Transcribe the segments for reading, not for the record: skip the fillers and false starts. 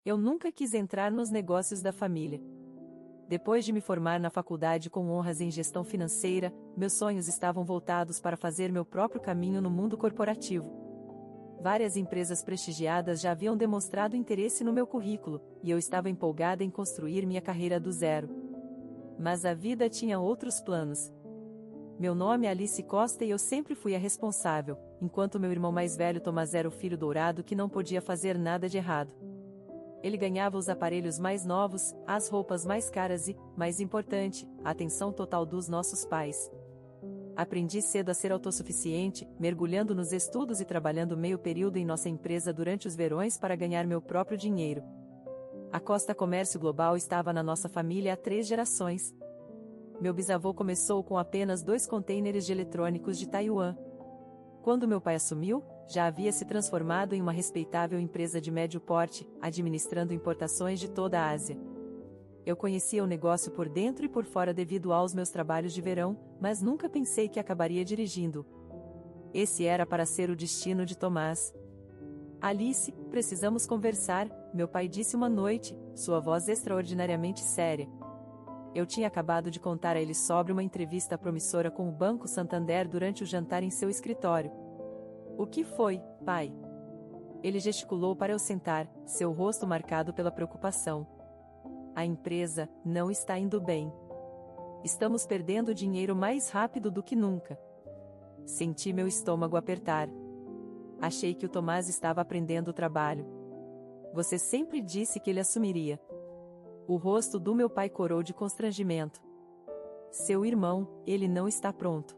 Eu nunca quis entrar nos negócios da família. Depois de me formar na faculdade com honras em gestão financeira, meus sonhos estavam voltados para fazer meu próprio caminho no mundo corporativo. Várias empresas prestigiadas já haviam demonstrado interesse no meu currículo, e eu estava empolgada em construir minha carreira do zero. Mas a vida tinha outros planos. Meu nome é Alice Costa e eu sempre fui a responsável, enquanto meu irmão mais velho Tomás era o filho dourado que não podia fazer nada de errado. Ele ganhava os aparelhos mais novos, as roupas mais caras e, mais importante, a atenção total dos nossos pais. Aprendi cedo a ser autossuficiente, mergulhando nos estudos e trabalhando meio período em nossa empresa durante os verões para ganhar meu próprio dinheiro. A Costa Comércio Global estava na nossa família há 3 gerações. Meu bisavô começou com apenas 2 contêineres de eletrônicos de Taiwan. Quando meu pai assumiu, já havia se transformado em uma respeitável empresa de médio porte, administrando importações de toda a Ásia. Eu conhecia o negócio por dentro e por fora devido aos meus trabalhos de verão, mas nunca pensei que acabaria dirigindo. Esse era para ser o destino de Tomás. Alice, precisamos conversar, meu pai disse uma noite, sua voz extraordinariamente séria. Eu tinha acabado de contar a ele sobre uma entrevista promissora com o Banco Santander durante o jantar em seu escritório. O que foi, pai? Ele gesticulou para eu sentar, seu rosto marcado pela preocupação. A empresa não está indo bem. Estamos perdendo dinheiro mais rápido do que nunca. Senti meu estômago apertar. Achei que o Tomás estava aprendendo o trabalho. Você sempre disse que ele assumiria. O rosto do meu pai corou de constrangimento. Seu irmão, ele não está pronto.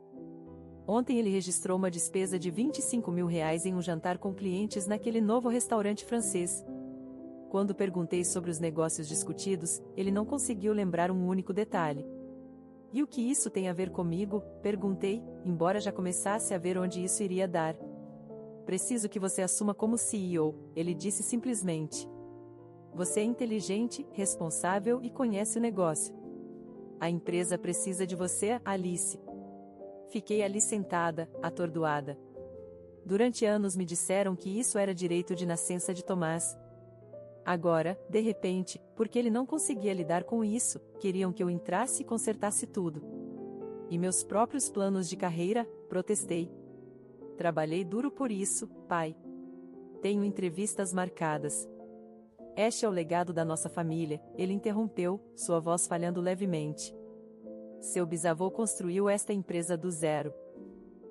Ontem ele registrou uma despesa de R$ 25.000 em um jantar com clientes naquele novo restaurante francês. Quando perguntei sobre os negócios discutidos, ele não conseguiu lembrar um único detalhe. E o que isso tem a ver comigo? Perguntei, embora já começasse a ver onde isso iria dar. Preciso que você assuma como CEO, ele disse simplesmente. Você é inteligente, responsável e conhece o negócio. A empresa precisa de você, Alice. Fiquei ali sentada, atordoada. Durante anos me disseram que isso era direito de nascença de Tomás. Agora, de repente, porque ele não conseguia lidar com isso, queriam que eu entrasse e consertasse tudo. E meus próprios planos de carreira? Protestei. Trabalhei duro por isso, pai. Tenho entrevistas marcadas. Este é o legado da nossa família, ele interrompeu, sua voz falhando levemente. Seu bisavô construiu esta empresa do zero.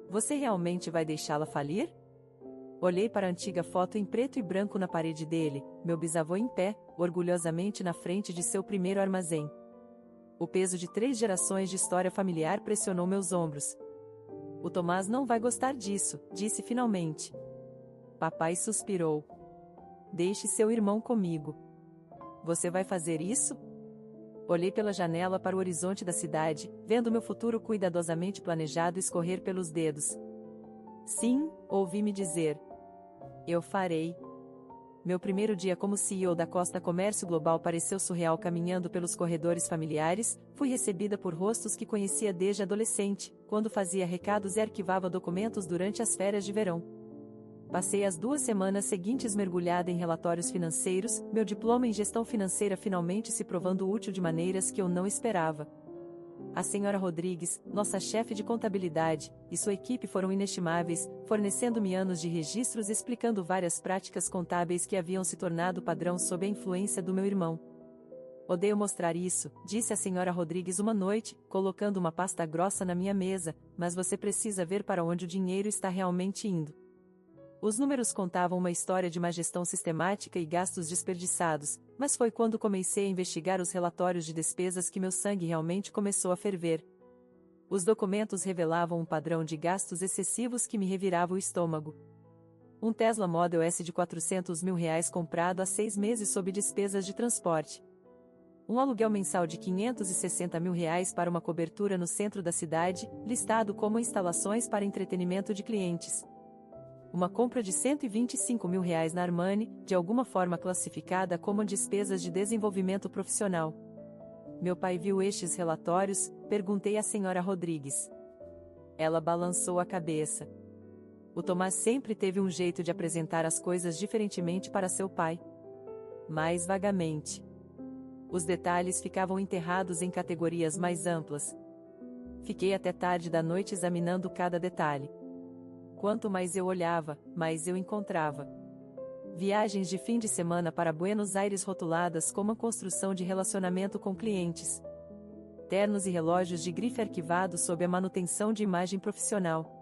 Você realmente vai deixá-la falir? Olhei para a antiga foto em preto e branco na parede dele, meu bisavô em pé, orgulhosamente na frente de seu primeiro armazém. O peso de 3 gerações de história familiar pressionou meus ombros. O Tomás não vai gostar disso, disse finalmente. Papai suspirou. Deixe seu irmão comigo. Você vai fazer isso? Olhei pela janela para o horizonte da cidade, vendo meu futuro cuidadosamente planejado escorrer pelos dedos. Sim, ouvi-me dizer. Eu farei. Meu primeiro dia como CEO da Costa Comércio Global pareceu surreal caminhando pelos corredores familiares, fui recebida por rostos que conhecia desde adolescente, quando fazia recados e arquivava documentos durante as férias de verão. Passei as 2 semanas seguintes mergulhada em relatórios financeiros, meu diploma em gestão financeira finalmente se provando útil de maneiras que eu não esperava. A senhora Rodrigues, nossa chefe de contabilidade, e sua equipe foram inestimáveis, fornecendo-me anos de registros e explicando várias práticas contábeis que haviam se tornado padrão sob a influência do meu irmão. Odeio mostrar isso, disse a senhora Rodrigues uma noite, colocando uma pasta grossa na minha mesa, mas você precisa ver para onde o dinheiro está realmente indo. Os números contavam uma história de má gestão sistemática e gastos desperdiçados, mas foi quando comecei a investigar os relatórios de despesas que meu sangue realmente começou a ferver. Os documentos revelavam um padrão de gastos excessivos que me revirava o estômago. Um Tesla Model S de R$ 400.000 comprado há 6 meses sob despesas de transporte. Um aluguel mensal de R$ 560.000 para uma cobertura no centro da cidade, listado como instalações para entretenimento de clientes. Uma compra de R$ 125.000 na Armani, de alguma forma classificada como despesas de desenvolvimento profissional. Meu pai viu estes relatórios, perguntei à senhora Rodrigues. Ela balançou a cabeça. O Tomás sempre teve um jeito de apresentar as coisas diferentemente para seu pai. mais vagamente. Os detalhes ficavam enterrados em categorias mais amplas. Fiquei até tarde da noite examinando cada detalhe. Quanto mais eu olhava, mais eu encontrava. Viagens de fim de semana para Buenos Aires rotuladas como a construção de relacionamento com clientes. Ternos e relógios de grife arquivados sob a manutenção de imagem profissional.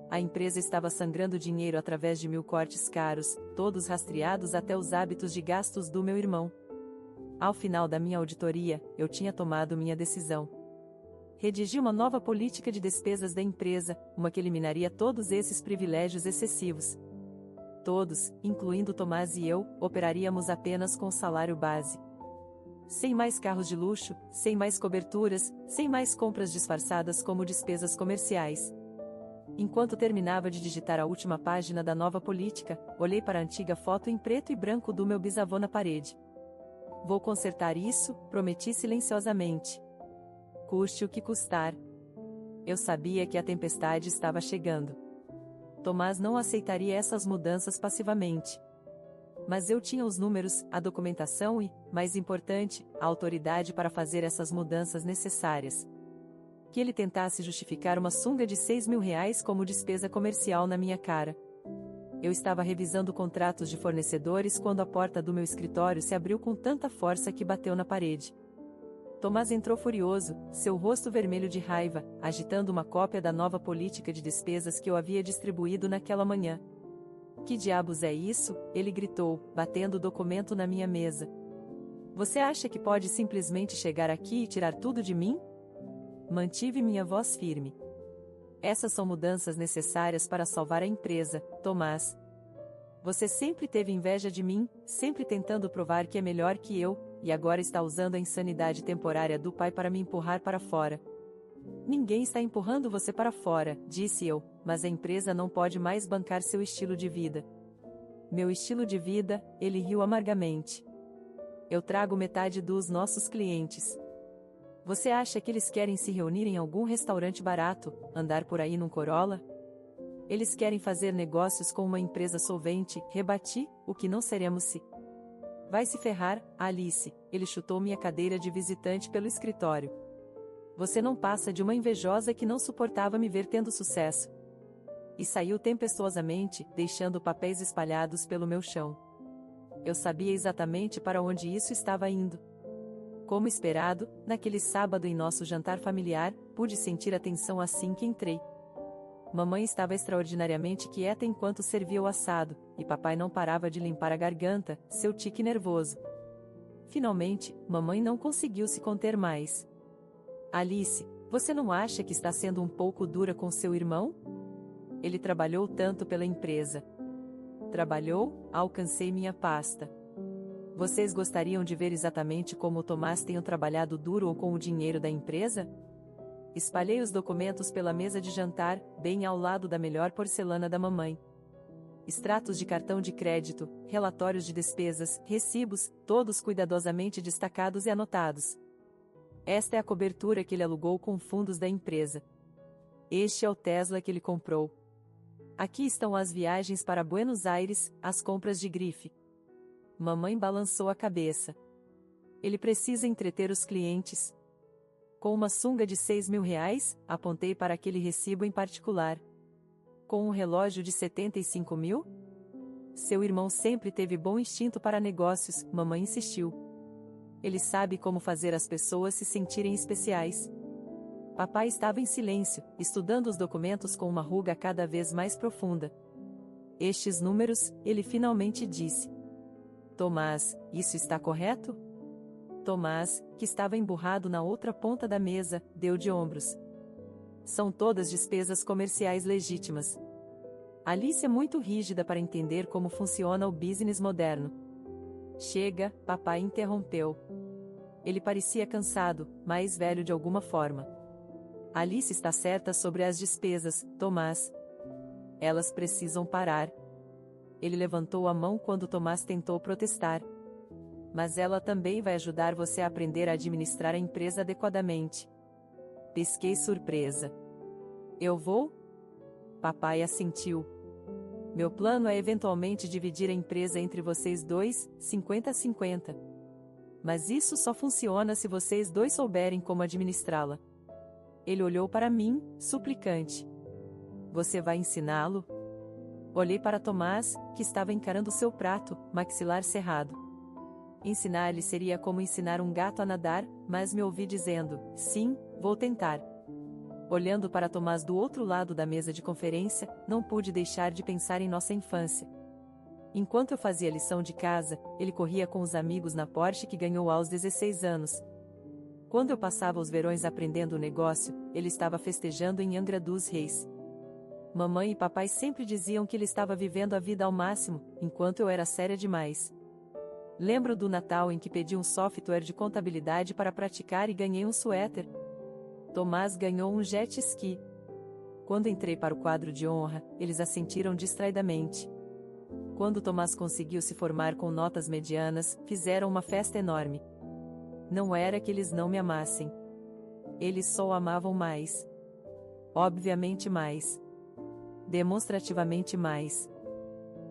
A empresa estava sangrando dinheiro através de 1000 cortes caros, todos rastreados até os hábitos de gastos do meu irmão. Ao final da minha auditoria, eu tinha tomado minha decisão. Redigi uma nova política de despesas da empresa, uma que eliminaria todos esses privilégios excessivos. Todos, incluindo Tomás e eu, operaríamos apenas com o salário base. Sem mais carros de luxo, sem mais coberturas, sem mais compras disfarçadas como despesas comerciais. Enquanto terminava de digitar a última página da nova política, olhei para a antiga foto em preto e branco do meu bisavô na parede. Vou consertar isso, prometi silenciosamente. Custe o que custar. Eu sabia que a tempestade estava chegando. Tomás não aceitaria essas mudanças passivamente. Mas eu tinha os números, a documentação e, mais importante, a autoridade para fazer essas mudanças necessárias. Que ele tentasse justificar uma sunga de R$6.000 como despesa comercial na minha cara. Eu estava revisando contratos de fornecedores quando a porta do meu escritório se abriu com tanta força que bateu na parede. Tomás entrou furioso, seu rosto vermelho de raiva, agitando uma cópia da nova política de despesas que eu havia distribuído naquela manhã. Que diabos é isso? Ele gritou, batendo o documento na minha mesa. Você acha que pode simplesmente chegar aqui e tirar tudo de mim? Mantive minha voz firme. Essas são mudanças necessárias para salvar a empresa, Tomás. Você sempre teve inveja de mim, sempre tentando provar que é melhor que eu, e agora está usando a insanidade temporária do pai para me empurrar para fora. Ninguém está empurrando você para fora, disse eu, mas a empresa não pode mais bancar seu estilo de vida. Meu estilo de vida, ele riu amargamente. Eu trago metade dos nossos clientes. Você acha que eles querem se reunir em algum restaurante barato, andar por aí num Corolla? Eles querem fazer negócios com uma empresa solvente, rebati, o que não seremos se... Vai se ferrar, Alice, ele chutou minha cadeira de visitante pelo escritório. Você não passa de uma invejosa que não suportava me ver tendo sucesso. E saiu tempestuosamente, deixando papéis espalhados pelo meu chão. Eu sabia exatamente para onde isso estava indo. Como esperado, naquele sábado em nosso jantar familiar, pude sentir a tensão assim que entrei. Mamãe estava extraordinariamente quieta enquanto servia o assado, e papai não parava de limpar a garganta, seu tique nervoso. Finalmente, mamãe não conseguiu se conter mais. Alice, você não acha que está sendo um pouco dura com seu irmão? Ele trabalhou tanto pela empresa. Trabalhou, alcancei minha pasta. Vocês gostariam de ver exatamente como o Tomás tem trabalhado duro ou com o dinheiro da empresa? Espalhei os documentos pela mesa de jantar, bem ao lado da melhor porcelana da mamãe. Extratos de cartão de crédito, relatórios de despesas, recibos, todos cuidadosamente destacados e anotados. Esta é a cobertura que ele alugou com fundos da empresa. Este é o Tesla que ele comprou. Aqui estão as viagens para Buenos Aires, as compras de grife. Mamãe balançou a cabeça. Ele precisa entreter os clientes. Com uma sunga de R$6.000, apontei para aquele recibo em particular. Com um relógio de 75.000? Seu irmão sempre teve bom instinto para negócios, mamãe insistiu. Ele sabe como fazer as pessoas se sentirem especiais. Papai estava em silêncio, estudando os documentos com uma ruga cada vez mais profunda. Estes números, ele finalmente disse. Tomás, isso está correto? Tomás, que estava emburrado na outra ponta da mesa, deu de ombros. São todas despesas comerciais legítimas. Alice é muito rígida para entender como funciona o business moderno. Chega, papai interrompeu. Ele parecia cansado, mais velho de alguma forma. Alice está certa sobre as despesas, Tomás. Elas precisam parar. Ele levantou a mão quando Tomás tentou protestar. Mas ela também vai ajudar você a aprender a administrar a empresa adequadamente. Pisquei surpresa. Eu vou? Papai assentiu. Meu plano é eventualmente dividir a empresa entre vocês dois, 50-50. Mas isso só funciona se vocês dois souberem como administrá-la. Ele olhou para mim, suplicante. Você vai ensiná-lo? Olhei para Tomás, que estava encarando seu prato, maxilar cerrado. Ensinar-lhe seria como ensinar um gato a nadar, mas me ouvi dizendo, sim, vou tentar. Olhando para Tomás do outro lado da mesa de conferência, não pude deixar de pensar em nossa infância. Enquanto eu fazia lição de casa, ele corria com os amigos na Porsche que ganhou aos 16 anos. Quando eu passava os verões aprendendo o negócio, ele estava festejando em Angra dos Reis. Mamãe e papai sempre diziam que ele estava vivendo a vida ao máximo, enquanto eu era séria demais. Lembro do Natal em que pedi um software de contabilidade para praticar e ganhei um suéter. Tomás ganhou um jet ski. Quando entrei para o quadro de honra, eles assentiram distraidamente. Quando Tomás conseguiu se formar com notas medianas, fizeram uma festa enorme. Não era que eles não me amassem. Eles só o amavam mais. Obviamente mais. Demonstrativamente mais.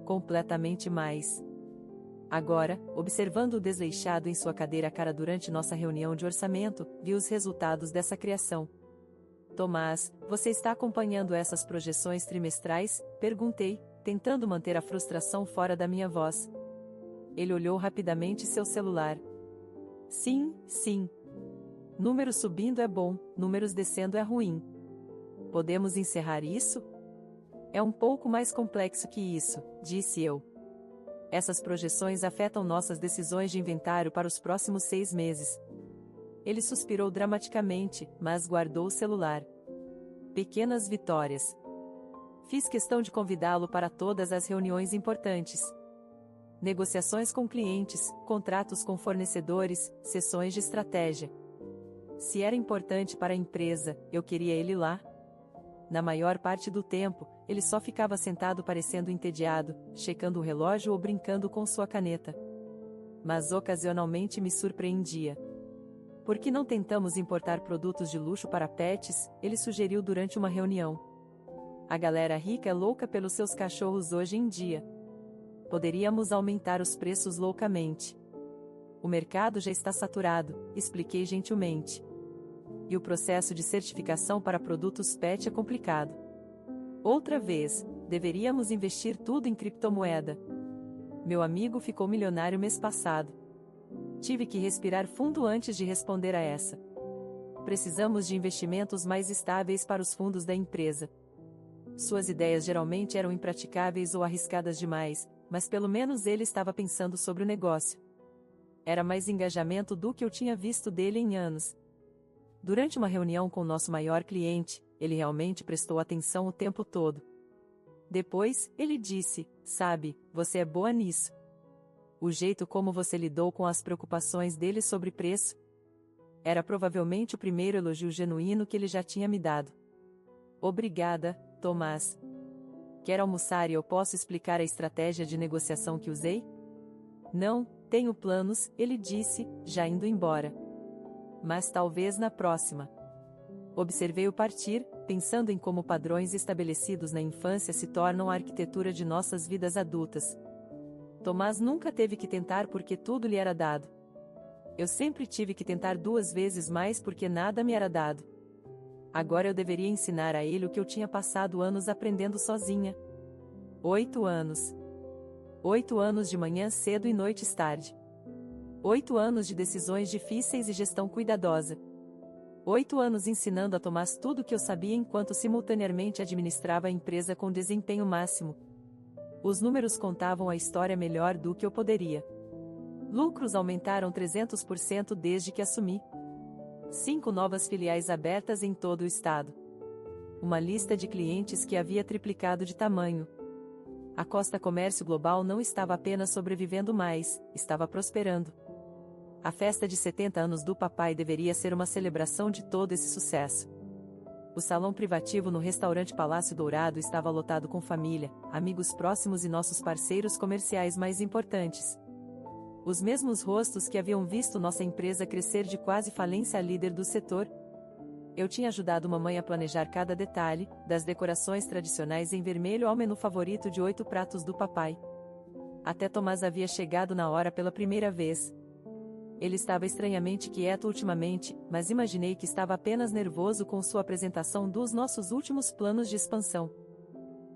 Completamente mais. Agora, observando o desleixado em sua cadeira cara durante nossa reunião de orçamento, vi os resultados dessa criação. Tomás, você está acompanhando essas projeções trimestrais? Perguntei, tentando manter a frustração fora da minha voz. Ele olhou rapidamente seu celular. Sim, sim. Números subindo é bom, números descendo é ruim. Podemos encerrar isso? É um pouco mais complexo que isso, disse eu. Essas projeções afetam nossas decisões de inventário para os próximos 6 meses. Ele suspirou dramaticamente, mas guardou o celular. Pequenas vitórias. Fiz questão de convidá-lo para todas as reuniões importantes. Negociações com clientes, contratos com fornecedores, sessões de estratégia. Se era importante para a empresa, eu queria ele lá. Na maior parte do tempo, ele só ficava sentado parecendo entediado, checando o relógio ou brincando com sua caneta. Mas ocasionalmente me surpreendia. Por que não tentamos importar produtos de luxo para pets? Ele sugeriu durante uma reunião. A galera rica é louca pelos seus cachorros hoje em dia. Poderíamos aumentar os preços loucamente. O mercado já está saturado, expliquei gentilmente. E o processo de certificação para produtos pet é complicado. Outra vez, deveríamos investir tudo em criptomoeda. Meu amigo ficou milionário mês passado. Tive que respirar fundo antes de responder a essa. Precisamos de investimentos mais estáveis para os fundos da empresa. Suas ideias geralmente eram impraticáveis ou arriscadas demais, mas pelo menos ele estava pensando sobre o negócio. Era mais engajamento do que eu tinha visto dele em anos. Durante uma reunião com nosso maior cliente, ele realmente prestou atenção o tempo todo. Depois, ele disse, sabe, você é boa nisso. O jeito como você lidou com as preocupações dele sobre preço. Era provavelmente o primeiro elogio genuíno que ele já tinha me dado. Obrigada, Tomás. Quer almoçar e eu posso explicar a estratégia de negociação que usei? Não, tenho planos, ele disse, já indo embora. Mas talvez na próxima. Observei-o partir, pensando em como padrões estabelecidos na infância se tornam a arquitetura de nossas vidas adultas. Tomás nunca teve que tentar porque tudo lhe era dado. Eu sempre tive que tentar 2 vezes mais porque nada me era dado. Agora eu deveria ensinar a ele o que eu tinha passado anos aprendendo sozinha. 8 anos. 8 anos de manhã cedo e noites tarde. 8 anos de decisões difíceis e gestão cuidadosa. 8 anos ensinando a Tomás tudo o que eu sabia enquanto simultaneamente administrava a empresa com desempenho máximo. Os números contavam a história melhor do que eu poderia. Lucros aumentaram 300% desde que assumi. 5 novas filiais abertas em todo o estado. Uma lista de clientes que havia triplicado de tamanho. A Costa Comércio Global não estava apenas sobrevivendo mais, estava prosperando. A festa de 70 anos do papai deveria ser uma celebração de todo esse sucesso. O salão privativo no restaurante Palácio Dourado estava lotado com família, amigos próximos e nossos parceiros comerciais mais importantes. Os mesmos rostos que haviam visto nossa empresa crescer de quase falência a líder do setor. Eu tinha ajudado mamãe a planejar cada detalhe, das decorações tradicionais em vermelho ao menu favorito de 8 pratos do papai. Até Tomás havia chegado na hora pela primeira vez. Ele estava estranhamente quieto ultimamente, mas imaginei que estava apenas nervoso com sua apresentação dos nossos últimos planos de expansão.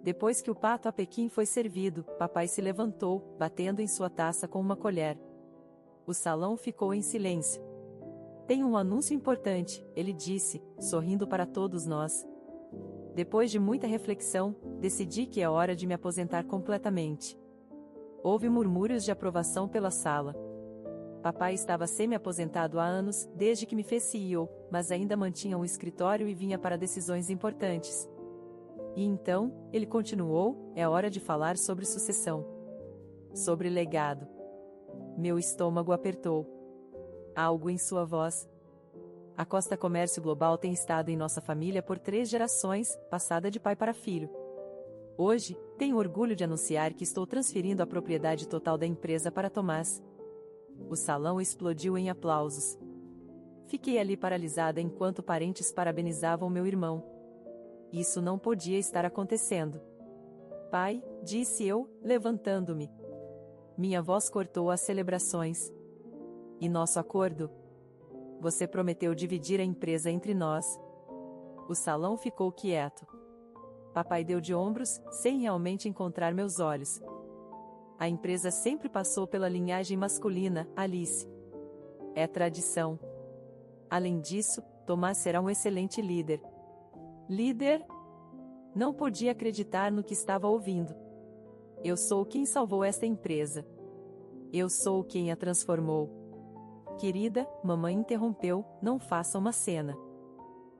Depois que o pato a Pequim foi servido, papai se levantou, batendo em sua taça com uma colher. O salão ficou em silêncio. Tenho um anúncio importante, ele disse, sorrindo para todos nós. Depois de muita reflexão, decidi que é hora de me aposentar completamente. Houve murmúrios de aprovação pela sala. Papai estava semi-aposentado há anos, desde que me fez CEO, mas ainda mantinha um escritório e vinha para decisões importantes. E então, ele continuou, é hora de falar sobre sucessão. Sobre legado. Meu estômago apertou. Algo em sua voz. A Costa Comércio Global tem estado em nossa família por 3 gerações, passada de pai para filho. Hoje, tenho orgulho de anunciar que estou transferindo a propriedade total da empresa para Tomás. O salão explodiu em aplausos. Fiquei ali paralisada enquanto parentes parabenizavam meu irmão. Isso não podia estar acontecendo. Pai, disse eu, levantando-me. Minha voz cortou as celebrações. E nosso acordo? Você prometeu dividir a empresa entre nós. O salão ficou quieto. Papai deu de ombros, sem realmente encontrar meus olhos. A empresa sempre passou pela linhagem masculina, Alice. É tradição. Além disso, Tomás será um excelente líder. Líder? Não podia acreditar no que estava ouvindo. Eu sou quem salvou esta empresa. Eu sou quem a transformou. Querida, mamãe interrompeu, não faça uma cena.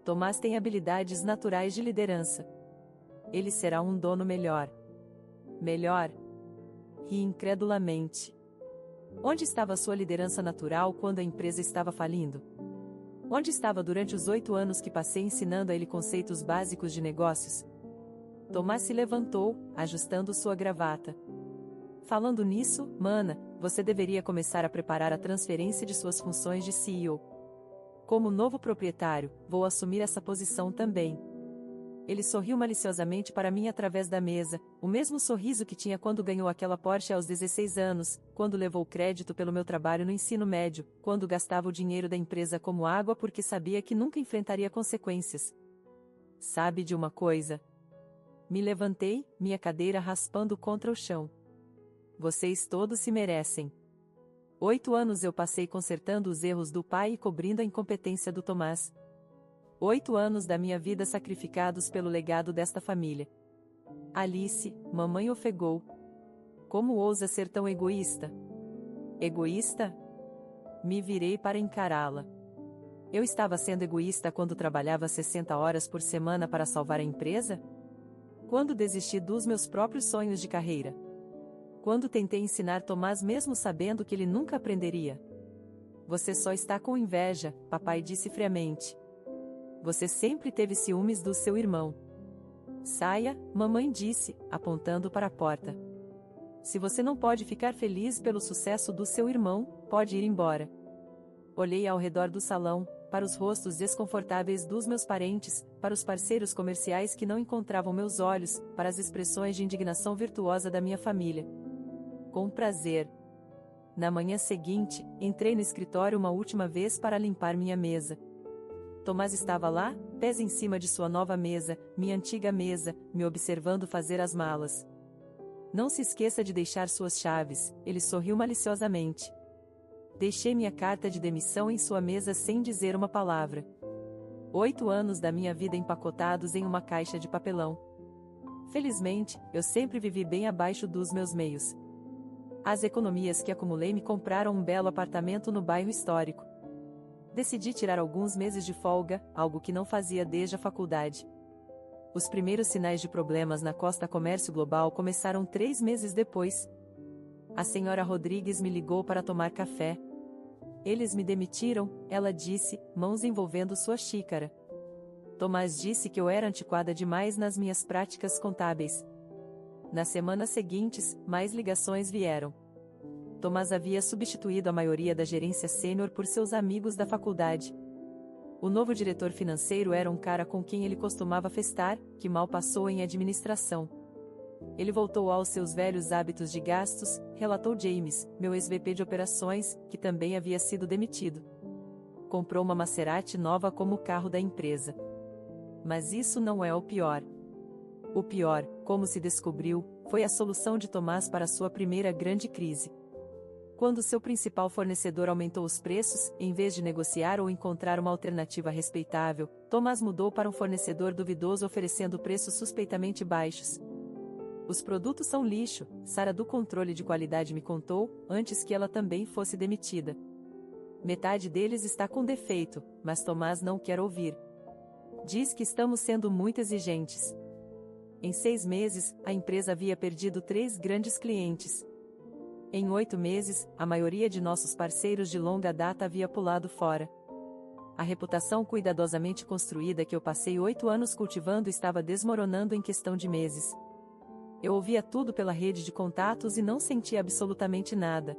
Tomás tem habilidades naturais de liderança. Ele será um dono melhor. Melhor? Ri incredulamente. Onde estava sua liderança natural quando a empresa estava falindo? Onde estava durante os 8 anos que passei ensinando a ele conceitos básicos de negócios? Tomás se levantou, ajustando sua gravata. Falando nisso, Mana, você deveria começar a preparar a transferência de suas funções de CEO. Como novo proprietário, vou assumir essa posição também. Ele sorriu maliciosamente para mim através da mesa, o mesmo sorriso que tinha quando ganhou aquela Porsche aos 16 anos, quando levou crédito pelo meu trabalho no ensino médio, quando gastava o dinheiro da empresa como água porque sabia que nunca enfrentaria consequências. Sabe de uma coisa? Me levantei, minha cadeira raspando contra o chão. Vocês todos se merecem. 8 anos eu passei consertando os erros do pai e cobrindo a incompetência do Tomás. 8 anos da minha vida sacrificados pelo legado desta família. Alice, mamãe ofegou. Como ousa ser tão egoísta? Egoísta? Me virei para encará-la. Eu estava sendo egoísta quando trabalhava 60 horas por semana para salvar a empresa? Quando desisti dos meus próprios sonhos de carreira? Quando tentei ensinar Tomás mesmo sabendo que ele nunca aprenderia? Você só está com inveja, papai disse friamente. Você sempre teve ciúmes do seu irmão. Saia, mamãe disse, apontando para a porta. Se você não pode ficar feliz pelo sucesso do seu irmão, pode ir embora. Olhei ao redor do salão, para os rostos desconfortáveis dos meus parentes, para os parceiros comerciais que não encontravam meus olhos, para as expressões de indignação virtuosa da minha família. Com prazer. Na manhã seguinte, entrei no escritório uma última vez para limpar minha mesa. Tomás estava lá, pés em cima de sua nova mesa, minha antiga mesa, me observando fazer as malas. Não se esqueça de deixar suas chaves, ele sorriu maliciosamente. Deixei minha carta de demissão em sua mesa sem dizer uma palavra. 8 anos da minha vida empacotados em uma caixa de papelão. Felizmente, eu sempre vivi bem abaixo dos meus meios. As economias que acumulei me compraram um belo apartamento no bairro histórico. Decidi tirar alguns meses de folga, algo que não fazia desde a faculdade. Os primeiros sinais de problemas na Costa Comércio Global começaram 3 meses depois. A senhora Rodrigues me ligou para tomar café. Eles me demitiram, ela disse, mãos envolvendo sua xícara. Tomás disse que eu era antiquada demais nas minhas práticas contábeis. Nas semanas seguintes, mais ligações vieram. Tomás havia substituído a maioria da gerência sênior por seus amigos da faculdade. O novo diretor financeiro era um cara com quem ele costumava festar, que mal passou em administração. Ele voltou aos seus velhos hábitos de gastos, relatou James, meu ex-VP de operações, que também havia sido demitido. Comprou uma Maserati nova como carro da empresa. Mas isso não é o pior. O pior, como se descobriu, foi a solução de Tomás para sua primeira grande crise. Quando seu principal fornecedor aumentou os preços, em vez de negociar ou encontrar uma alternativa respeitável, Tomás mudou para um fornecedor duvidoso oferecendo preços suspeitamente baixos. Os produtos são lixo, Sara do controle de qualidade me contou, antes que ela também fosse demitida. Metade deles está com defeito, mas Tomás não quer ouvir. Diz que estamos sendo muito exigentes. Em 6 meses, a empresa havia perdido 3 grandes clientes. Em 8 meses, a maioria de nossos parceiros de longa data havia pulado fora. A reputação cuidadosamente construída que eu passei 8 anos cultivando estava desmoronando em questão de meses. Eu ouvia tudo pela rede de contatos e não sentia absolutamente nada.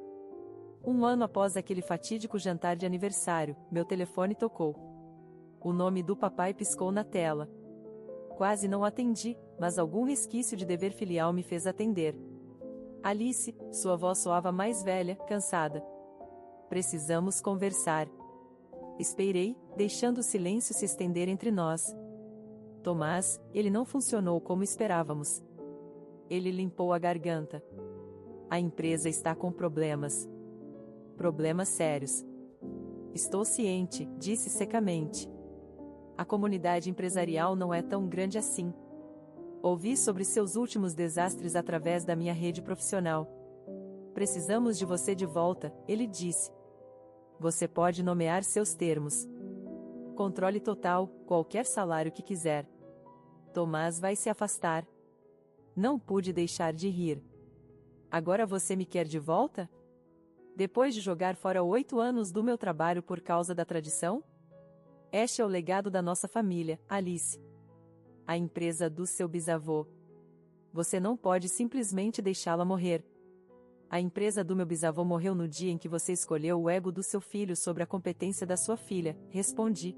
1 ano após aquele fatídico jantar de aniversário, meu telefone tocou. O nome do papai piscou na tela. Quase não atendi, mas algum resquício de dever filial me fez atender. Alice, sua voz soava mais velha, cansada. Precisamos conversar. Esperei, deixando o silêncio se estender entre nós. Tomás, ele não funcionou como esperávamos. Ele limpou a garganta. A empresa está com problemas. Problemas sérios. Estou ciente, disse secamente. A comunidade empresarial não é tão grande assim. Ouvi sobre seus últimos desastres através da minha rede profissional. Precisamos de você de volta, ele disse. Você pode nomear seus termos. Controle total, qualquer salário que quiser. Tomás vai se afastar. Não pude deixar de rir. Agora você me quer de volta? Depois de jogar fora 8 anos do meu trabalho por causa da tradição? Este é o legado da nossa família, Alice. A empresa do seu bisavô. Você não pode simplesmente deixá-la morrer. A empresa do meu bisavô morreu no dia em que você escolheu o ego do seu filho sobre a competência da sua filha, respondi.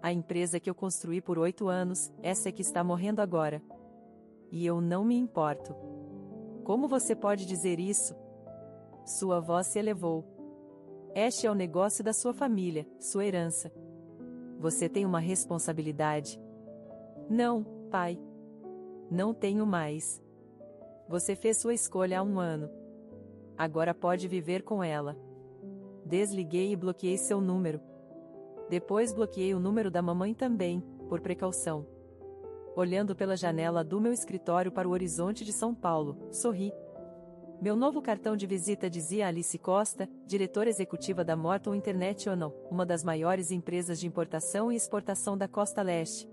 A empresa que eu construí por 8 anos, essa é que está morrendo agora. E eu não me importo. Como você pode dizer isso? Sua voz se elevou. Este é o negócio da sua família, sua herança. Você tem uma responsabilidade. Não, pai. Não tenho mais. Você fez sua escolha há 1 ano. Agora pode viver com ela. Desliguei e bloqueei seu número. Depois bloqueei o número da mamãe também, por precaução. Olhando pela janela do meu escritório para o horizonte de São Paulo, sorri. Meu novo cartão de visita dizia Alice Costa, diretora executiva da Morton International, uma das maiores empresas de importação e exportação da Costa Leste.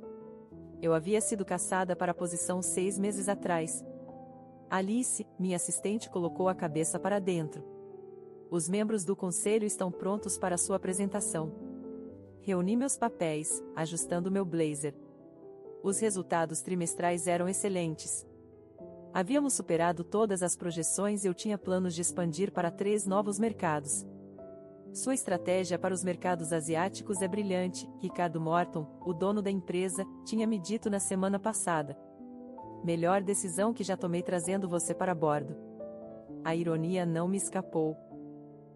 Eu havia sido caçada para a posição 6 meses atrás. Alice, minha assistente, colocou a cabeça para dentro. Os membros do conselho estão prontos para sua apresentação. Reuni meus papéis, ajustando meu blazer. Os resultados trimestrais eram excelentes. Havíamos superado todas as projeções e eu tinha planos de expandir para 3 novos mercados. Sua estratégia para os mercados asiáticos é brilhante, Ricardo Morton, o dono da empresa, tinha me dito na semana passada. Melhor decisão que já tomei trazendo você para bordo. A ironia não me escapou.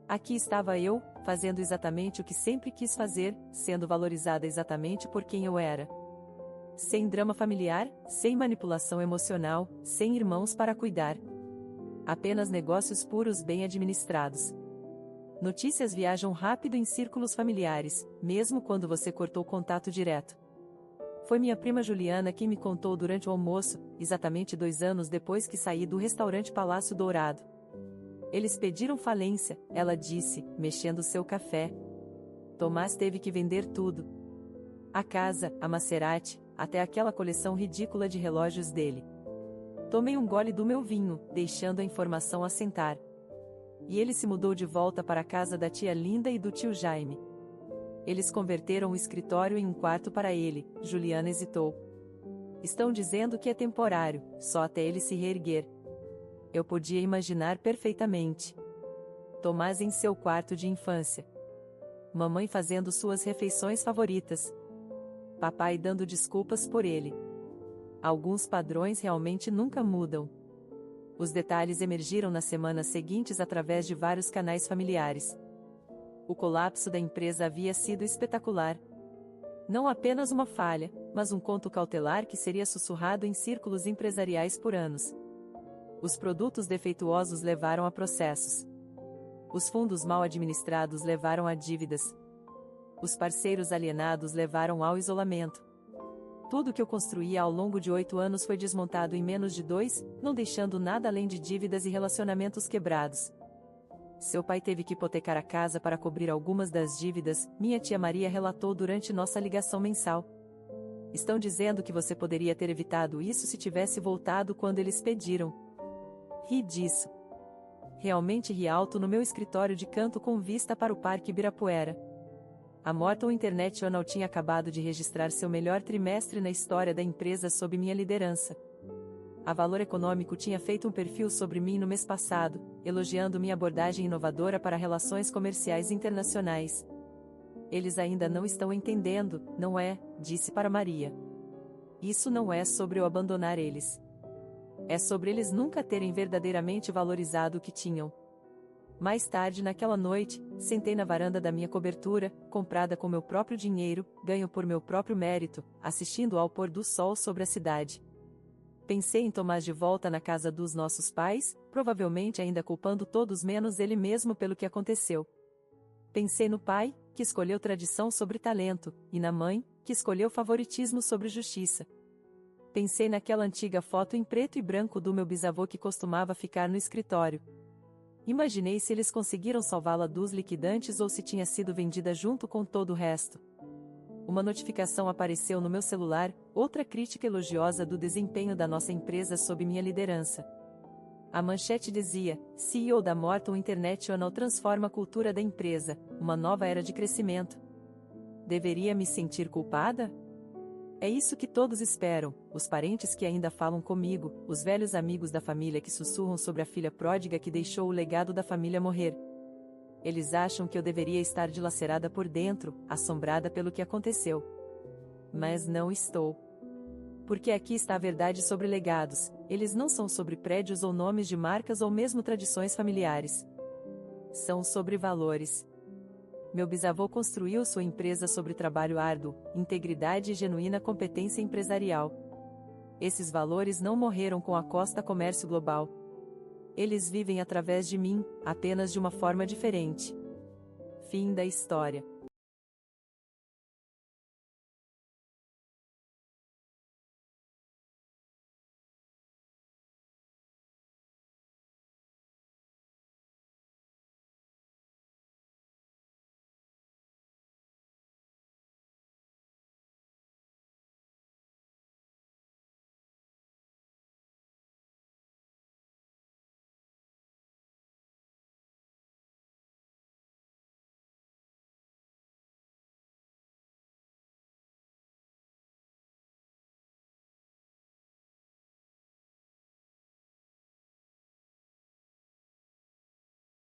Aqui estava eu, fazendo exatamente o que sempre quis fazer, sendo valorizada exatamente por quem eu era. Sem drama familiar, sem manipulação emocional, sem irmãos para cuidar. Apenas negócios puros bem administrados. Notícias viajam rápido em círculos familiares, mesmo quando você cortou contato direto. Foi minha prima Juliana quem me contou durante o almoço, exatamente 2 anos depois que saí do restaurante Palácio Dourado. Eles pediram falência, ela disse, mexendo seu café. Tomás teve que vender tudo. A casa, a Maserati, até aquela coleção ridícula de relógios dele. Tomei um gole do meu vinho, deixando a informação assentar. E ele se mudou de volta para a casa da tia Linda e do tio Jaime. Eles converteram o escritório em um quarto para ele, Juliana hesitou. Estão dizendo que é temporário, só até ele se reerguer. Eu podia imaginar perfeitamente. Tomás em seu quarto de infância. Mamãe fazendo suas refeições favoritas. Papai dando desculpas por ele. Alguns padrões realmente nunca mudam. Os detalhes emergiram nas semanas seguintes através de vários canais familiares. O colapso da empresa havia sido espetacular. Não apenas uma falha, mas um conto cautelar que seria sussurrado em círculos empresariais por anos. Os produtos defeituosos levaram a processos. Os fundos mal administrados levaram a dívidas. Os parceiros alienados levaram ao isolamento. Tudo que eu construía ao longo de 8 anos foi desmontado em menos de 2, não deixando nada além de dívidas e relacionamentos quebrados. Seu pai teve que hipotecar a casa para cobrir algumas das dívidas, minha tia Maria relatou durante nossa ligação mensal. Estão dizendo que você poderia ter evitado isso se tivesse voltado quando eles pediram. Ri disso. Realmente ri alto no meu escritório de canto com vista para o Parque Ibirapuera. A Morton International tinha acabado de registrar seu melhor trimestre na história da empresa sob minha liderança. A Valor Econômico tinha feito um perfil sobre mim no mês passado, elogiando minha abordagem inovadora para relações comerciais internacionais. Eles ainda não estão entendendo, não é? Disse para Maria. Isso não é sobre eu abandonar eles. É sobre eles nunca terem verdadeiramente valorizado o que tinham. Mais tarde naquela noite, sentei na varanda da minha cobertura, comprada com meu próprio dinheiro, ganho por meu próprio mérito, assistindo ao pôr do sol sobre a cidade. Pensei em Tomás de volta na casa dos nossos pais, provavelmente ainda culpando todos menos ele mesmo pelo que aconteceu. Pensei no pai, que escolheu tradição sobre talento, e na mãe, que escolheu favoritismo sobre justiça. Pensei naquela antiga foto em preto e branco do meu bisavô que costumava ficar no escritório. Imaginei se eles conseguiram salvá-la dos liquidantes ou se tinha sido vendida junto com todo o resto. Uma notificação apareceu no meu celular, outra crítica elogiosa do desempenho da nossa empresa sob minha liderança. A manchete dizia: CEO da Morton International transforma a cultura da empresa, uma nova era de crescimento. Deveria me sentir culpada? É isso que todos esperam, os parentes que ainda falam comigo, os velhos amigos da família que sussurram sobre a filha pródiga que deixou o legado da família morrer. Eles acham que eu deveria estar dilacerada por dentro, assombrada pelo que aconteceu. Mas não estou. Porque aqui está a verdade sobre legados, eles não são sobre prédios ou nomes de marcas ou mesmo tradições familiares. São sobre valores. Meu bisavô construiu sua empresa sobre trabalho árduo, integridade e genuína competência empresarial. Esses valores não morreram com a Costa Comércio Global. Eles vivem através de mim, apenas de uma forma diferente. Fim da história.